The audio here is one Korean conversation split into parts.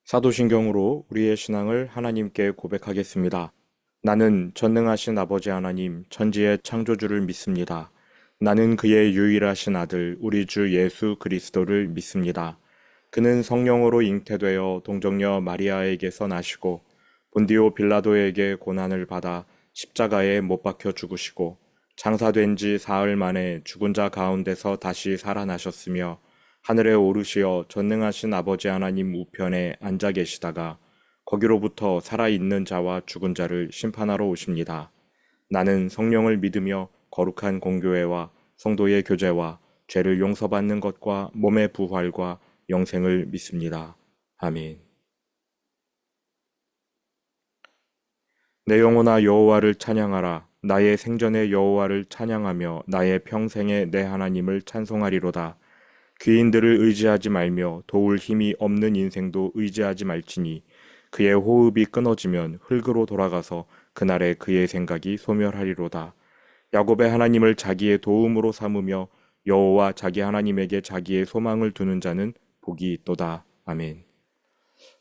사도신경으로 우리의 신앙을 하나님께 고백하겠습니다. 나는 전능하신 아버지 하나님, 천지의 창조주를 믿습니다. 나는 그의 유일하신 아들, 우리 주 예수 그리스도를 믿습니다. 그는 성령으로 잉태되어 동정녀 마리아에게서 나시고 본디오 빌라도에게 고난을 받아 십자가에 못 박혀 죽으시고 장사된 지 사흘 만에 죽은 자 가운데서 다시 살아나셨으며 하늘에 오르시어 전능하신 아버지 하나님 우편에 앉아 계시다가 거기로부터 살아있는 자와 죽은 자를 심판하러 오십니다. 나는 성령을 믿으며 거룩한 공교회와 성도의 교제와 죄를 용서받는 것과 몸의 부활과 영생을 믿습니다. 아멘. 내 영혼아 여호와를 찬양하라. 나의 생전에 여호와를 찬양하며 나의 평생에 내 하나님을 찬송하리로다. 귀인들을 의지하지 말며 도울 힘이 없는 인생도 의지하지 말지니 그의 호흡이 끊어지면 흙으로 돌아가서 그날에 그의 생각이 소멸하리로다. 야곱의 하나님을 자기의 도움으로 삼으며 여호와 자기 하나님에게 자기의 소망을 두는 자는 복이 있도다. 아멘.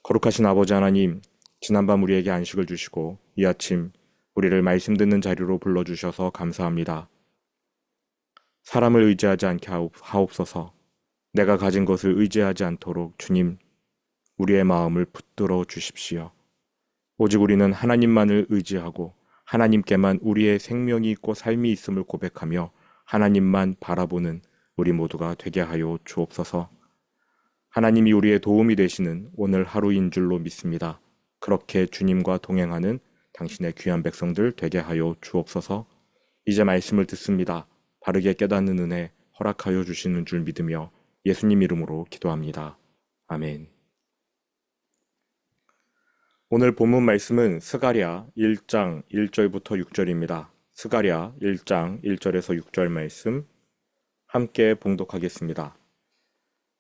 거룩하신 아버지 하나님, 지난밤 우리에게 안식을 주시고 이 아침 우리를 말씀 듣는 자리로 불러주셔서 감사합니다. 사람을 의지하지 않게 하옵소서. 내가 가진 것을 의지하지 않도록 주님, 우리의 마음을 붙들어 주십시오. 오직 우리는 하나님만을 의지하고 하나님께만 우리의 생명이 있고 삶이 있음을 고백하며 하나님만 바라보는 우리 모두가 되게 하여 주옵소서. 하나님이 우리의 도움이 되시는 오늘 하루인 줄로 믿습니다. 그렇게 주님과 동행하는 당신의 귀한 백성들 되게 하여 주옵소서. 이제 말씀을 듣습니다. 바르게 깨닫는 은혜 허락하여 주시는 줄 믿으며 예수님 이름으로 기도합니다. 아멘. 오늘 본문 말씀은 스가랴 1장 1절부터 6절입니다. 스가랴 1장 1절에서 6절 말씀 함께 봉독하겠습니다.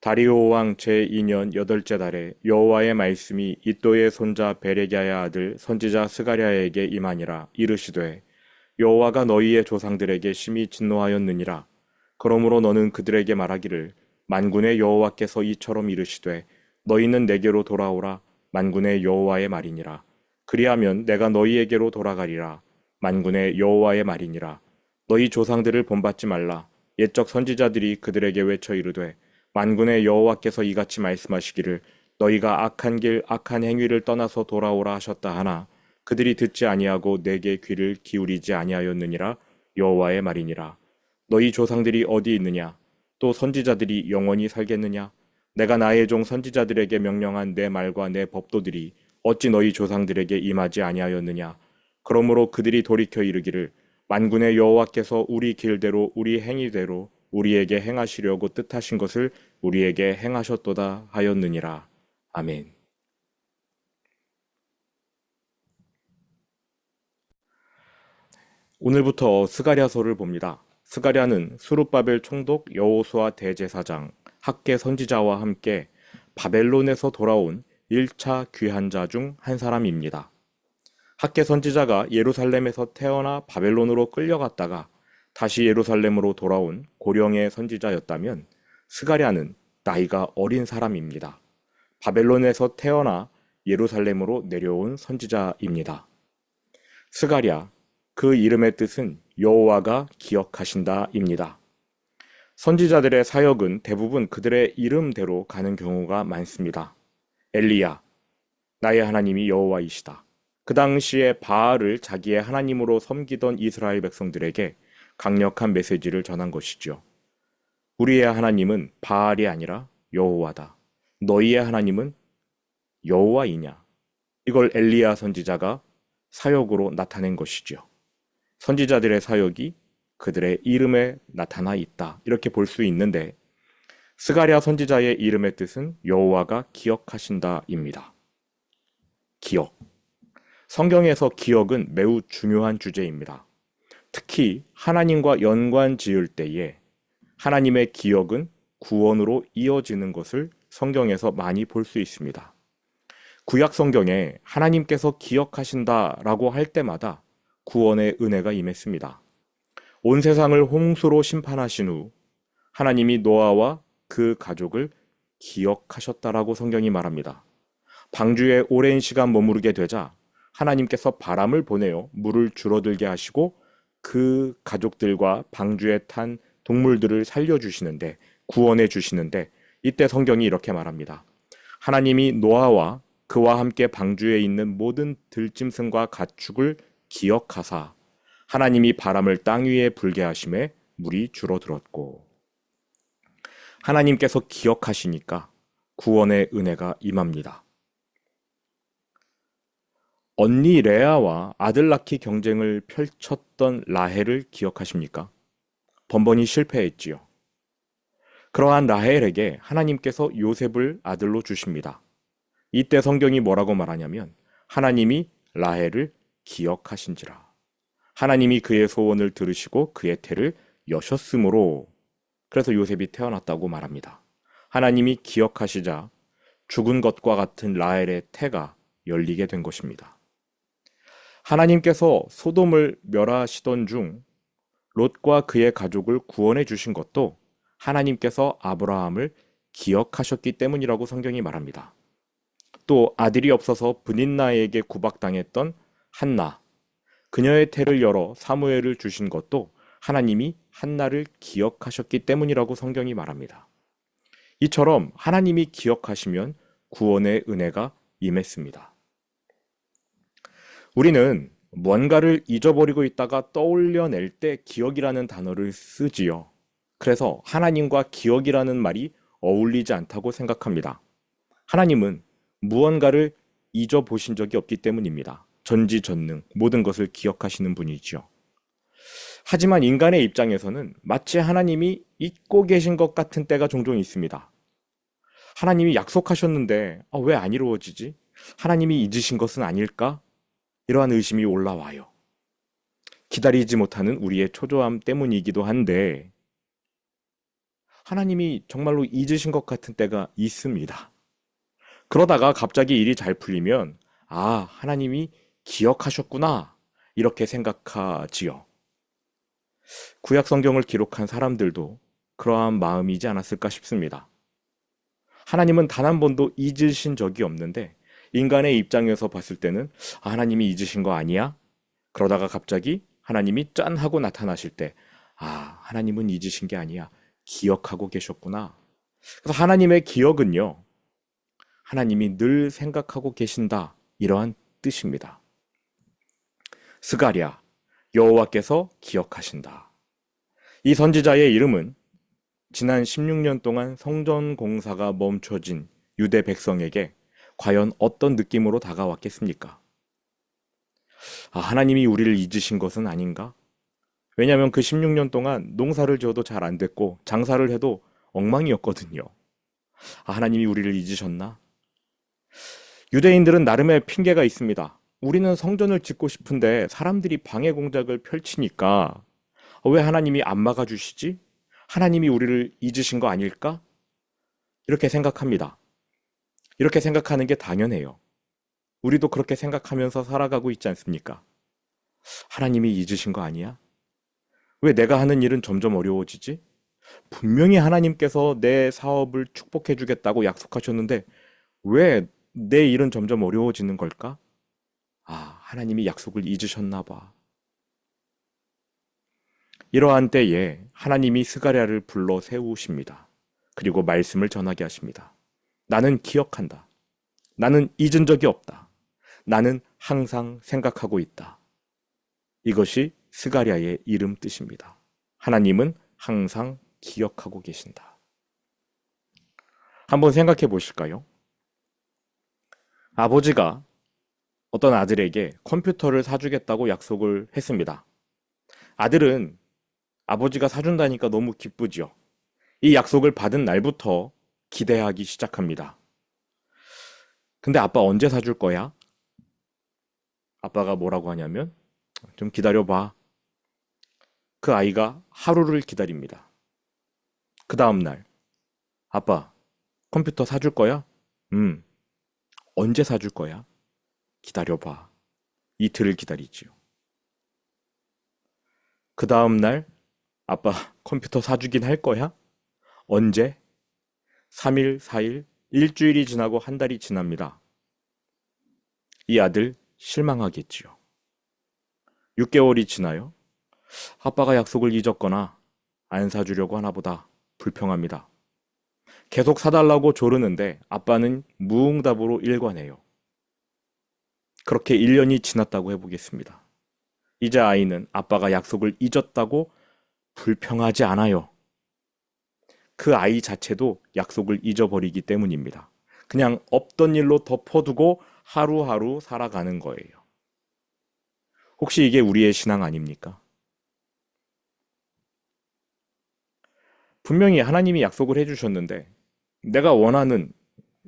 다리오 왕 제2년 8째 달에 여호와의 말씀이 이도의 손자 베레기야의 아들 선지자 스가랴에게 임하니라. 이르시되 여호와가 너희의 조상들에게 심히 진노하였느니라. 그러므로 너는 그들에게 말하기를 만군의 여호와께서 이처럼 이르시되 너희는 내게로 돌아오라. 만군의 여호와의 말이니라. 그리하면 내가 너희에게로 돌아가리라. 만군의 여호와의 말이니라. 너희 조상들을 본받지 말라. 옛적 선지자들이 그들에게 외쳐 이르되 만군의 여호와께서 이같이 말씀하시기를 너희가 악한 길 악한 행위를 떠나서 돌아오라 하셨다 하나 그들이 듣지 아니하고 내게 귀를 기울이지 아니하였느니라. 여호와의 말이니라. 너희 조상들이 어디 있느냐? 또 선지자들이 영원히 살겠느냐? 내가 나의 종 선지자들에게 명령한 내 말과 내 법도들이 어찌 너희 조상들에게 임하지 아니하였느냐? 그러므로 그들이 돌이켜 이르기를 만군의 여호와께서 우리 길대로 우리 행위대로 우리에게 행하시려고 뜻하신 것을 우리에게 행하셨도다 하였느니라. 아멘. 오늘부터 스가랴서를 봅니다. 스가랴는 스룹바벨 총독 여호수아 대제사장 학개 선지자와 함께 바벨론에서 돌아온 1차 귀환자 중 한 사람입니다. 학개 선지자가 예루살렘에서 태어나 바벨론으로 끌려갔다가 다시 예루살렘으로 돌아온 고령의 선지자였다면 스가랴는 나이가 어린 사람입니다. 바벨론에서 태어나 예루살렘으로 내려온 선지자입니다. 스가랴, 그 이름의 뜻은 여호와가 기억하신다입니다. 선지자들의 사역은 대부분 그들의 이름대로 가는 경우가 많습니다. 엘리야, 나의 하나님이 여호와이시다. 그 당시에 바알을 자기의 하나님으로 섬기던 이스라엘 백성들에게 강력한 메시지를 전한 것이죠. 우리의 하나님은 바알이 아니라 여호와다. 너희의 하나님은 여호와이냐? 이걸 엘리야 선지자가 사역으로 나타낸 것이죠. 선지자들의 사역이 그들의 이름에 나타나 있다. 이렇게 볼 수 있는데 스가랴 선지자의 이름의 뜻은 여호와가 기억하신다입니다. 기억. 성경에서 기억은 매우 중요한 주제입니다. 특히 하나님과 연관 지을 때에 하나님의 기억은 구원으로 이어지는 것을 성경에서 많이 볼 수 있습니다. 구약 성경에 하나님께서 기억하신다라고 할 때마다 구원의 은혜가 임했습니다. 온 세상을 홍수로 심판하신 후 하나님이 노아와 그 가족을 기억하셨다라고 성경이 말합니다. 방주에 오랜 시간 머무르게 되자 하나님께서 바람을 보내어 물을 줄어들게 하시고 그 가족들과 방주에 탄 동물들을 살려주시는데, 구원해 주시는데, 이때 성경이 이렇게 말합니다. 하나님이 노아와 그와 함께 방주에 있는 모든 들짐승과 가축을 기억하사 하나님이 바람을 땅 위에 불게 하심에 물이 줄어들었고. 하나님께서 기억하시니까 구원의 은혜가 임합니다. 언니 레아와 아들 낳기 경쟁을 펼쳤던 라헬을 기억하십니까? 번번이 실패했지요. 그러한 라헬에게 하나님께서 요셉을 아들로 주십니다. 이때 성경이 뭐라고 말하냐면 하나님이 라헬을 기억하신지라. 하나님이 그의 소원을 들으시고 그의 태를 여셨으므로, 그래서 요셉이 태어났다고 말합니다. 하나님이 기억하시자 죽은 것과 같은 라헬의 태가 열리게 된 것입니다. 하나님께서 소돔을 멸하시던 중 롯과 그의 가족을 구원해 주신 것도 하나님께서 아브라함을 기억하셨기 때문이라고 성경이 말합니다. 또 아들이 없어서 브닛나에게 구박당했던 한나, 그녀의 태를 열어 사무엘을 주신 것도 하나님이 한나를 기억하셨기 때문이라고 성경이 말합니다. 이처럼 하나님이 기억하시면 구원의 은혜가 임했습니다. 우리는 뭔가를 잊어버리고 있다가 떠올려낼 때 기억이라는 단어를 쓰지요. 그래서 하나님과 기억이라는 말이 어울리지 않다고 생각합니다. 하나님은 무언가를 잊어보신 적이 없기 때문입니다. 전지전능, 모든 것을 기억하시는 분이지요. 하지만 인간의 입장에서는 마치 하나님이 잊고 계신 것 같은 때가 종종 있습니다. 하나님이 약속하셨는데 왜 안 이루어지지? 하나님이 잊으신 것은 아닐까? 이러한 의심이 올라와요. 기다리지 못하는 우리의 초조함 때문이기도 한데 하나님이 정말로 잊으신 것 같은 때가 있습니다. 그러다가 갑자기 일이 잘 풀리면 하나님이 기억하셨구나 이렇게 생각하지요. 구약 성경을 기록한 사람들도 그러한 마음이지 않았을까 싶습니다. 하나님은 단 한 번도 잊으신 적이 없는데 인간의 입장에서 봤을 때는 하나님이 잊으신 거 아니야? 그러다가 갑자기 하나님이 짠 하고 나타나실 때 하나님은 잊으신 게 아니야. 기억하고 계셨구나. 그래서 하나님의 기억은요, 하나님이 늘 생각하고 계신다 이러한 뜻입니다. 스가랴, 여호와께서 기억하신다. 이 선지자의 이름은 지난 16년 동안 성전 공사가 멈춰진 유대 백성에게 과연 어떤 느낌으로 다가왔겠습니까? 하나님이 우리를 잊으신 것은 아닌가? 왜냐하면 그 16년 동안 농사를 지어도 잘 안 됐고 장사를 해도 엉망이었거든요. 하나님이 우리를 잊으셨나? 유대인들은 나름의 핑계가 있습니다. 우리는 성전을 짓고 싶은데 사람들이 방해 공작을 펼치니까 왜 하나님이 안 막아주시지? 하나님이 우리를 잊으신 거 아닐까? 이렇게 생각합니다. 이렇게 생각하는 게 당연해요. 우리도 그렇게 생각하면서 살아가고 있지 않습니까? 하나님이 잊으신 거 아니야? 왜 내가 하는 일은 점점 어려워지지? 분명히 하나님께서 내 사업을 축복해 주겠다고 약속하셨는데 왜 내 일은 점점 어려워지는 걸까? 하나님이 약속을 잊으셨나 봐. 이러한 때에 하나님이 스가랴를 불러 세우십니다. 그리고 말씀을 전하게 하십니다. 나는 기억한다. 나는 잊은 적이 없다. 나는 항상 생각하고 있다. 이것이 스가랴의 이름 뜻입니다. 하나님은 항상 기억하고 계신다. 한번 생각해 보실까요? 아버지가 어떤 아들에게 컴퓨터를 사주겠다고 약속을 했습니다. 아들은 아버지가 사준다니까 너무 기쁘죠. 이 약속을 받은 날부터 기대하기 시작합니다. 근데 아빠 언제 사줄 거야? 아빠가 뭐라고 하냐면 좀 기다려봐. 그 아이가 하루를 기다립니다. 그 다음 날 아빠 컴퓨터 사줄 거야? 언제 사줄 거야? 기다려봐. 이틀을 기다리지요. 그 다음 날 아빠 컴퓨터 사주긴 할 거야? 언제? 3일, 4일, 일주일이 지나고 한 달이 지납니다. 이 아들 실망하겠지요. 6개월이 지나요. 아빠가 약속을 잊었거나 안 사주려고 하나 보다 불평합니다. 계속 사달라고 조르는데 아빠는 무응답으로 일관해요. 그렇게 1년이 지났다고 해보겠습니다. 이제 아이는 아빠가 약속을 잊었다고 불평하지 않아요. 그 아이 자체도 약속을 잊어버리기 때문입니다. 그냥 없던 일로 덮어두고 하루하루 살아가는 거예요. 혹시 이게 우리의 신앙 아닙니까? 분명히 하나님이 약속을 해주셨는데 내가 원하는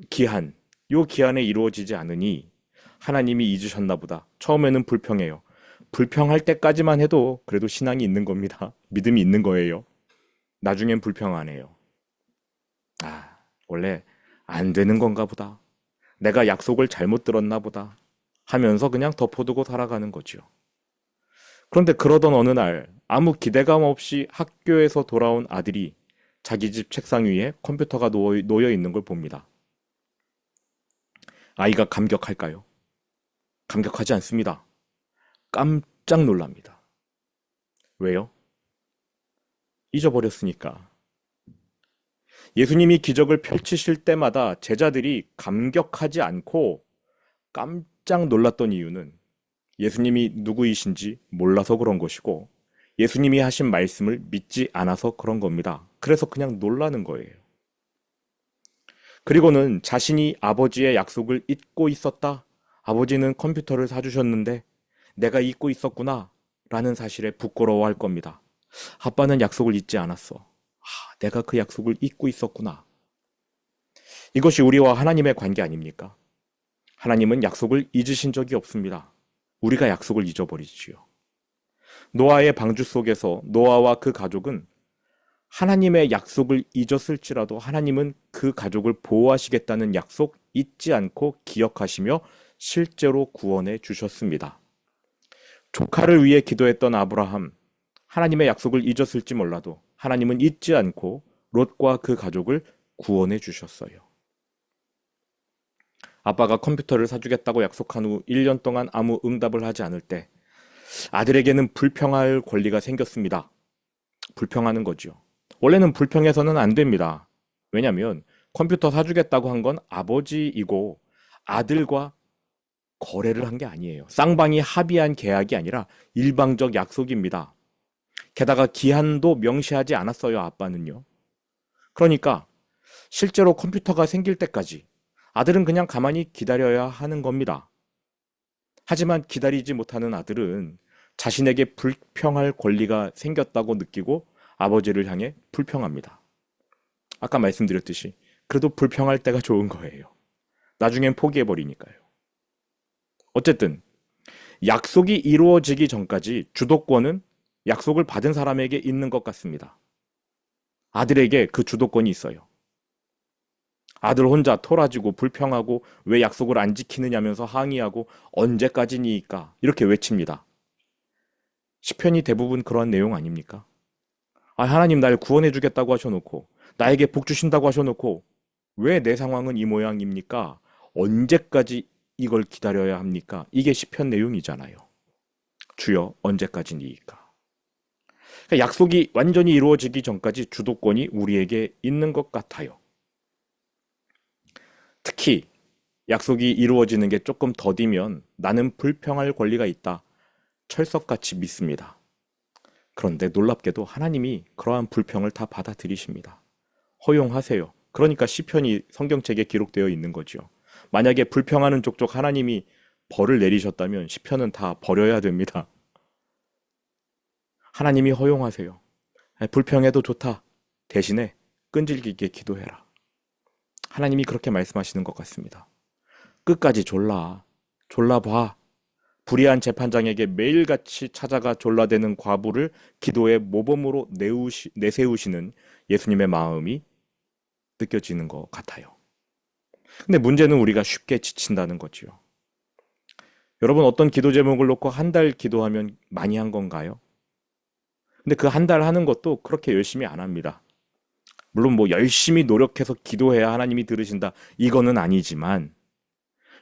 기한, 요 기한에 이루어지지 않으니 하나님이 잊으셨나 보다. 처음에는 불평해요. 불평할 때까지만 해도 그래도 신앙이 있는 겁니다. 믿음이 있는 거예요. 나중엔 불평 안 해요. 원래 안 되는 건가 보다. 내가 약속을 잘못 들었나 보다. 하면서 그냥 덮어두고 살아가는 거죠. 그런데 그러던 어느 날 아무 기대감 없이 학교에서 돌아온 아들이 자기 집 책상 위에 컴퓨터가 놓여 있는 걸 봅니다. 아이가 감격할까요? 감격하지 않습니다. 깜짝 놀랍니다. 왜요? 잊어버렸으니까. 예수님이 기적을 펼치실 때마다 제자들이 감격하지 않고 깜짝 놀랐던 이유는 예수님이 누구이신지 몰라서 그런 것이고 예수님이 하신 말씀을 믿지 않아서 그런 겁니다. 그래서 그냥 놀라는 거예요. 그리고는 자신이 아버지의 약속을 잊고 있었다. 아버지는 컴퓨터를 사주셨는데 내가 잊고 있었구나. 라는 사실에 부끄러워할 겁니다. 아빠는 약속을 잊지 않았어. 내가 그 약속을 잊고 있었구나. 이것이 우리와 하나님의 관계 아닙니까? 하나님은 약속을 잊으신 적이 없습니다. 우리가 약속을 잊어버리지요. 노아의 방주 속에서 노아와 그 가족은 하나님의 약속을 잊었을지라도 하나님은 그 가족을 보호하시겠다는 약속 잊지 않고 기억하시며 실제로 구원해 주셨습니다. 조카를 위해 기도했던 아브라함, 하나님의 약속을 잊었을지 몰라도 하나님은 잊지 않고 롯과 그 가족을 구원해 주셨어요. 아빠가 컴퓨터를 사주겠다고 약속한 후 1년 동안 아무 응답을 하지 않을 때 아들에게는 불평할 권리가 생겼습니다. 불평하는 거죠. 원래는 불평해서는 안 됩니다. 왜냐하면 컴퓨터 사주겠다고 한 건 아버지이고 아들과 거래를 한 게 아니에요. 쌍방이 합의한 계약이 아니라 일방적 약속입니다. 게다가 기한도 명시하지 않았어요, 아빠는요. 그러니까 실제로 컴퓨터가 생길 때까지 아들은 그냥 가만히 기다려야 하는 겁니다. 하지만 기다리지 못하는 아들은 자신에게 불평할 권리가 생겼다고 느끼고 아버지를 향해 불평합니다. 아까 말씀드렸듯이 그래도 불평할 때가 좋은 거예요. 나중엔 포기해버리니까요. 어쨌든 약속이 이루어지기 전까지 주도권은 약속을 받은 사람에게 있는 것 같습니다. 아들에게 그 주도권이 있어요. 아들 혼자 토라지고 불평하고 왜 약속을 안 지키느냐면서 항의하고 언제까지니까 이렇게 외칩니다. 시편이 대부분 그러한 내용 아닙니까? 하나님 날 구원해 주겠다고 하셔놓고 나에게 복 주신다고 하셔놓고 왜 내 상황은 이 모양입니까? 언제까지 이걸 기다려야 합니까? 이게 시편 내용이잖아요. 주여 언제까지니까? 그러니까 약속이 완전히 이루어지기 전까지 주도권이 우리에게 있는 것 같아요. 특히 약속이 이루어지는 게 조금 더디면 나는 불평할 권리가 있다. 철석같이 믿습니다. 그런데 놀랍게도 하나님이 그러한 불평을 다 받아들이십니다. 허용하세요. 그러니까 시편이 성경책에 기록되어 있는 거죠. 만약에 불평하는 족족 하나님이 벌을 내리셨다면 시편은 다 버려야 됩니다. 하나님이 허용하세요. 불평해도 좋다. 대신에 끈질기게 기도해라. 하나님이 그렇게 말씀하시는 것 같습니다. 끝까지 졸라봐. 불의한 재판장에게 매일같이 찾아가 졸라대는 과부를 기도의 모범으로 내세우시는 예수님의 마음이 느껴지는 것 같아요. 근데 문제는 우리가 쉽게 지친다는 거지요. 여러분 어떤 기도 제목을 놓고 한 달 기도하면 많이 한 건가요? 근데 그 한 달 하는 것도 그렇게 열심히 안 합니다. 물론 뭐 열심히 노력해서 기도해야 하나님이 들으신다. 이거는 아니지만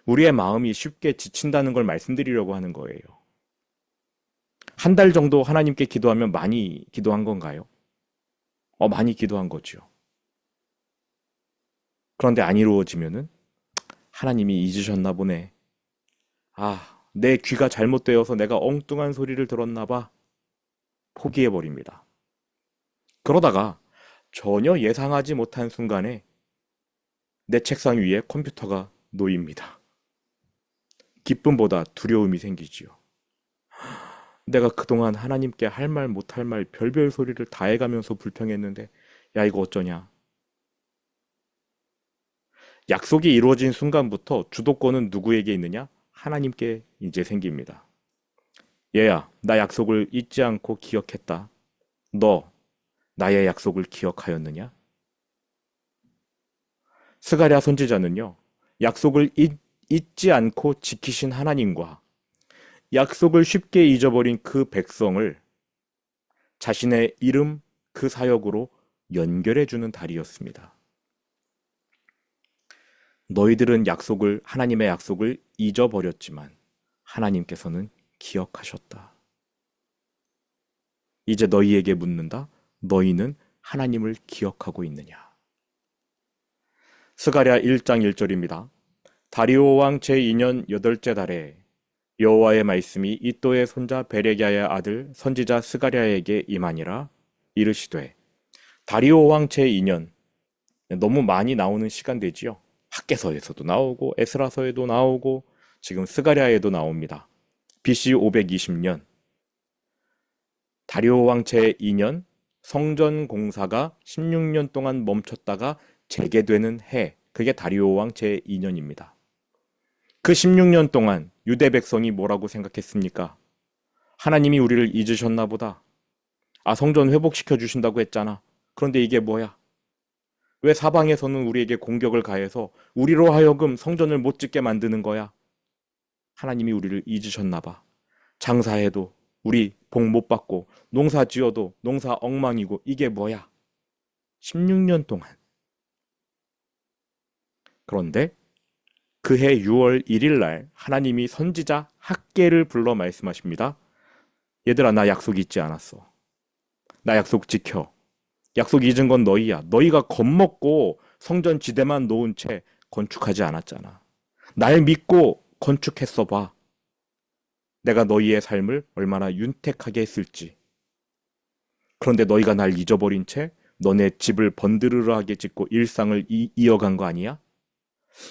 우리의 마음이 쉽게 지친다는 걸 말씀드리려고 하는 거예요. 한 달 정도 하나님께 기도하면 많이 기도한 건가요? 많이 기도한 거죠. 그런데 안 이루어지면은 하나님이 잊으셨나 보네. 내 귀가 잘못되어서 내가 엉뚱한 소리를 들었나 봐. 포기해버립니다. 그러다가 전혀 예상하지 못한 순간에 내 책상 위에 컴퓨터가 놓입니다. 기쁨보다 두려움이 생기지요. 내가 그동안 하나님께 할 말 못할 말 별별 소리를 다 해가면서 불평했는데 야 이거 어쩌냐. 약속이 이루어진 순간부터 주도권은 누구에게 있느냐? 하나님께 이제 생깁니다. 얘야, 나 약속을 잊지 않고 기억했다. 너 나의 약속을 기억하였느냐? 스가랴 선지자는요, 약속을 잊지 않고 지키신 하나님과 약속을 쉽게 잊어버린 그 백성을 자신의 이름, 그 사역으로 연결해주는 달이었습니다. 너희들은 하나님의 약속을 잊어버렸지만 하나님께서는 기억하셨다. 이제 너희에게 묻는다. 너희는 하나님을 기억하고 있느냐? 스가랴 1장 1절입니다. 다리오 왕 제2년 8째 달에 여호와의 말씀이 이또의 손자 베레기야의 아들 선지자 스가랴에게 임하니라. 이르시되 다리오 왕 제2년, 너무 많이 나오는 시간되지요. 학개서에서도 나오고 에스라서에도 나오고 지금 스가랴에도 나옵니다. BC 520년 다리오 왕 제2년 성전 공사가 16년 동안 멈췄다가 재개되는 해, 그게 다리오 왕 제2년입니다. 그 16년 동안 유대 백성이 뭐라고 생각했습니까? 하나님이 우리를 잊으셨나 보다. 성전 회복시켜 주신다고 했잖아. 그런데 이게 뭐야? 왜 사방에서는 우리에게 공격을 가해서 우리로 하여금 성전을 못 짓게 만드는 거야? 하나님이 우리를 잊으셨나 봐. 장사해도 우리 복 못 받고 농사 지어도 농사 엉망이고 이게 뭐야? 16년 동안. 그런데 그해 6월 1일 날 하나님이 선지자 학개를 불러 말씀하십니다. 얘들아, 나 약속 잊지 않았어. 나 약속 지켜. 약속 잊은 건 너희야. 너희가 겁먹고 성전 지대만 놓은 채 건축하지 않았잖아. 날 믿고 건축했어 봐. 내가 너희의 삶을 얼마나 윤택하게 했을지. 그런데 너희가 날 잊어버린 채 너네 집을 번드르르하게 짓고 일상을 이어간 거 아니야?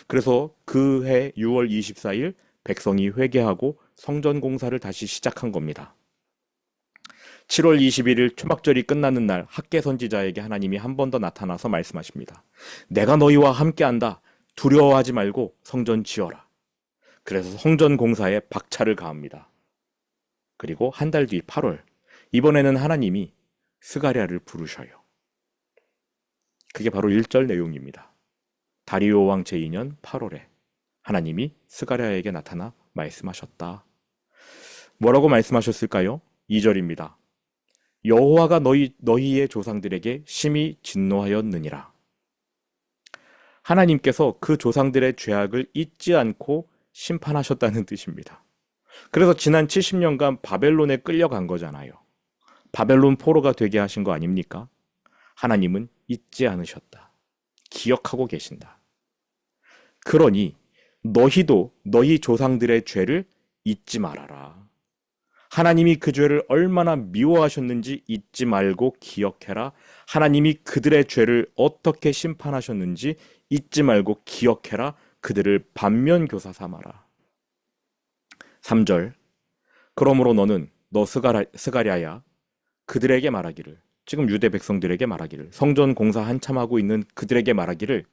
그래서 그 해 6월 24일 백성이 회개하고 성전 공사를 다시 시작한 겁니다. 7월 21일 초막절이 끝나는 날 학개 선지자에게 하나님이 한 번 더 나타나서 말씀하십니다. 내가 너희와 함께한다. 두려워하지 말고 성전 지어라. 그래서 성전 공사에 박차를 가합니다. 그리고 한 달 뒤 8월, 이번에는 하나님이 스가랴를 부르셔요. 그게 바로 1절 내용입니다. 다리오 왕 제2년 8월에 하나님이 스가랴에게 나타나 말씀하셨다. 뭐라고 말씀하셨을까요? 2절입니다. 여호와가 너희의 조상들에게 심히 진노하였느니라. 하나님께서 그 조상들의 죄악을 잊지 않고 심판하셨다는 뜻입니다. 그래서 지난 70년간 바벨론에 끌려간 거잖아요. 바벨론 포로가 되게 하신 거 아닙니까? 하나님은 잊지 않으셨다. 기억하고 계신다. 그러니 너희도 너희 조상들의 죄를 잊지 말아라. 하나님이 그 죄를 얼마나 미워하셨는지 잊지 말고 기억해라. 하나님이 그들의 죄를 어떻게 심판하셨는지 잊지 말고 기억해라. 그들을 반면교사 삼아라. 3절. 그러므로 너 스가랴야 그들에게 말하기를, 지금 유대 백성들에게 말하기를, 성전 공사 한참 하고 있는 그들에게 말하기를,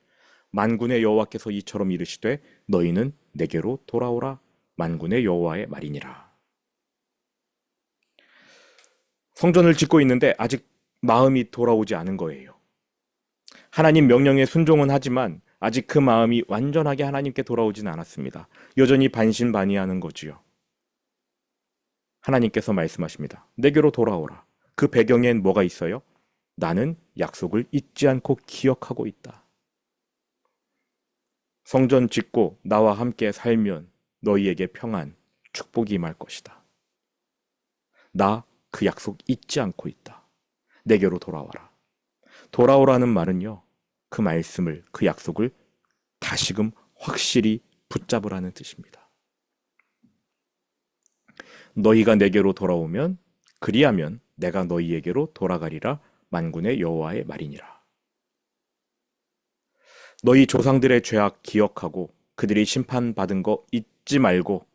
만군의 여호와께서 이처럼 이르시되 너희는 내게로 돌아오라. 만군의 여호와의 말이니라. 성전을 짓고 있는데 아직 마음이 돌아오지 않은 거예요. 하나님 명령에 순종은 하지만 아직 그 마음이 완전하게 하나님께 돌아오진 않았습니다. 여전히 반신반의하는 거지요. 하나님께서 말씀하십니다. 내게로 돌아오라. 그 배경엔 뭐가 있어요? 나는 약속을 잊지 않고 기억하고 있다. 성전 짓고 나와 함께 살면 너희에게 평안, 축복이 임할 것이다. 나 그 약속 잊지 않고 있다. 내게로 돌아와라. 돌아오라는 말은요, 그 말씀을, 그 약속을 다시금 확실히 붙잡으라는 뜻입니다. 너희가 내게로 돌아오면 그리하면 내가 너희에게로 돌아가리라 만군의 여호와의 말이니라. 너희 조상들의 죄악 기억하고 그들이 심판받은 거 잊지 말고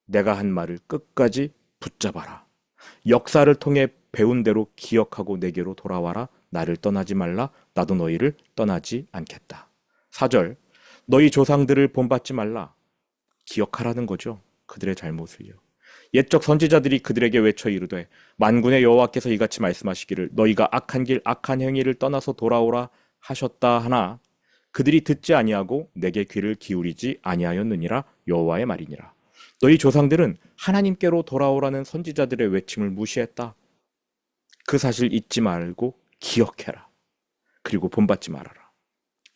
내가 한 말을 끝까지 붙잡아라. 역사를 통해 배운 대로 기억하고 내게로 돌아와라. 나를 떠나지 말라. 나도 너희를 떠나지 않겠다. 4절, 너희 조상들을 본받지 말라. 기억하라는 거죠. 그들의 잘못을요. 옛적 선지자들이 그들에게 외쳐 이르되 만군의 여호와께서 이같이 말씀하시기를 너희가 악한 길 악한 행위를 떠나서 돌아오라 하셨다 하나 그들이 듣지 아니하고 내게 귀를 기울이지 아니하였느니라 여호와의 말이니라. 너희 조상들은 하나님께로 돌아오라는 선지자들의 외침을 무시했다. 그 사실 잊지 말고 기억해라. 그리고 본받지 말아라.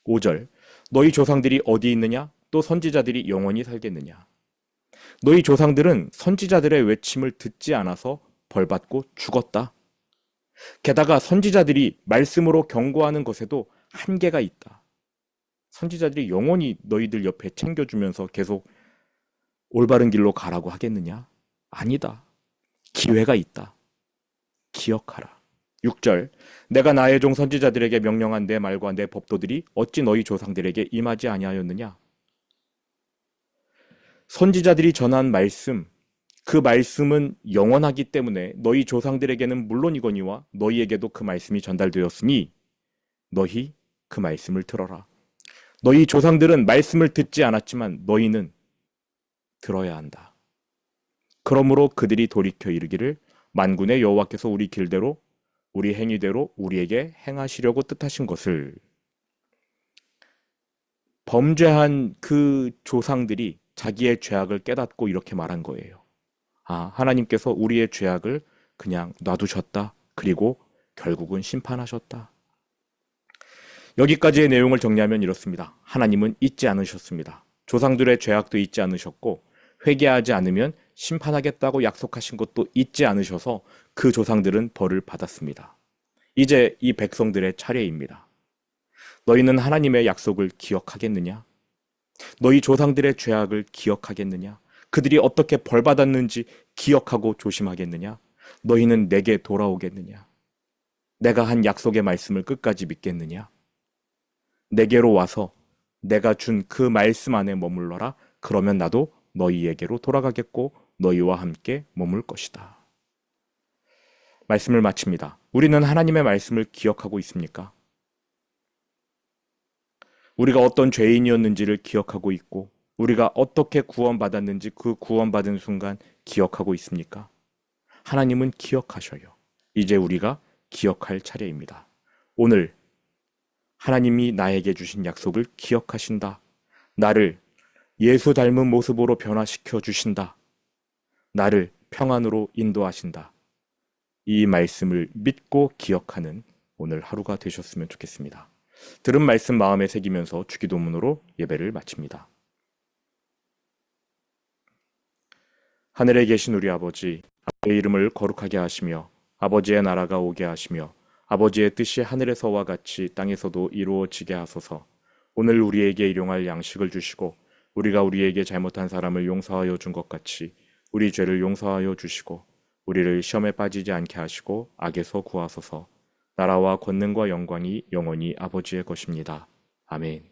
5절, 너희 조상들이 어디 있느냐? 또 선지자들이 영원히 살겠느냐? 너희 조상들은 선지자들의 외침을 듣지 않아서 벌받고 죽었다. 게다가 선지자들이 말씀으로 경고하는 것에도 한계가 있다. 선지자들이 영원히 너희들 옆에 챙겨주면서 계속 올바른 길로 가라고 하겠느냐? 아니다. 기회가 있다. 기억하라. 6절, 내가 나의 종 선지자들에게 명령한 내 말과 내 법도들이 어찌 너희 조상들에게 임하지 아니하였느냐? 선지자들이 전한 말씀, 그 말씀은 영원하기 때문에 너희 조상들에게는 물론이거니와 너희에게도 그 말씀이 전달되었으니 너희 그 말씀을 들어라. 너희 조상들은 말씀을 듣지 않았지만 너희는 들어야 한다. 그러므로 그들이 돌이켜 이르기를 만군의 여호와께서 우리 길대로 우리 행위대로 우리에게 행하시려고 뜻하신 것을 범죄한 그 조상들이 자기의 죄악을 깨닫고 이렇게 말한 거예요. 아, 하나님께서 우리의 죄악을 그냥 놔두셨다. 그리고 결국은 심판하셨다. 여기까지의 내용을 정리하면 이렇습니다. 하나님은 잊지 않으셨습니다. 조상들의 죄악도 잊지 않으셨고 회개하지 않으면 심판하겠다고 약속하신 것도 잊지 않으셔서 그 조상들은 벌을 받았습니다. 이제 이 백성들의 차례입니다. 너희는 하나님의 약속을 기억하겠느냐? 너희 조상들의 죄악을 기억하겠느냐? 그들이 어떻게 벌받았는지 기억하고 조심하겠느냐? 너희는 내게 돌아오겠느냐? 내가 한 약속의 말씀을 끝까지 믿겠느냐? 내게로 와서 내가 준 그 말씀 안에 머물러라. 그러면 나도 너희에게로 돌아가겠고 너희와 함께 머물 것이다. 말씀을 마칩니다. 우리는 하나님의 말씀을 기억하고 있습니까? 우리가 어떤 죄인이었는지를 기억하고 있고 우리가 어떻게 구원받았는지 그 구원받은 순간 기억하고 있습니까? 하나님은 기억하셔요. 이제 우리가 기억할 차례입니다. 오늘 하나님이 나에게 주신 약속을 기억하신다. 나를 예수 닮은 모습으로 변화시켜 주신다. 나를 평안으로 인도하신다. 이 말씀을 믿고 기억하는 오늘 하루가 되셨으면 좋겠습니다. 들은 말씀 마음에 새기면서 주기도문으로 예배를 마칩니다. 하늘에 계신 우리 아버지, 아버지의 이름을 거룩하게 하시며 아버지의 나라가 오게 하시며 아버지의 뜻이 하늘에서와 같이 땅에서도 이루어지게 하소서. 오늘 우리에게 일용할 양식을 주시고 우리가 우리에게 잘못한 사람을 용서하여 준 것 같이 우리 죄를 용서하여 주시고 우리를 시험에 빠지지 않게 하시고 악에서 구하소서. 나라와 권능과 영광이 영원히 아버지의 것입니다. 아멘.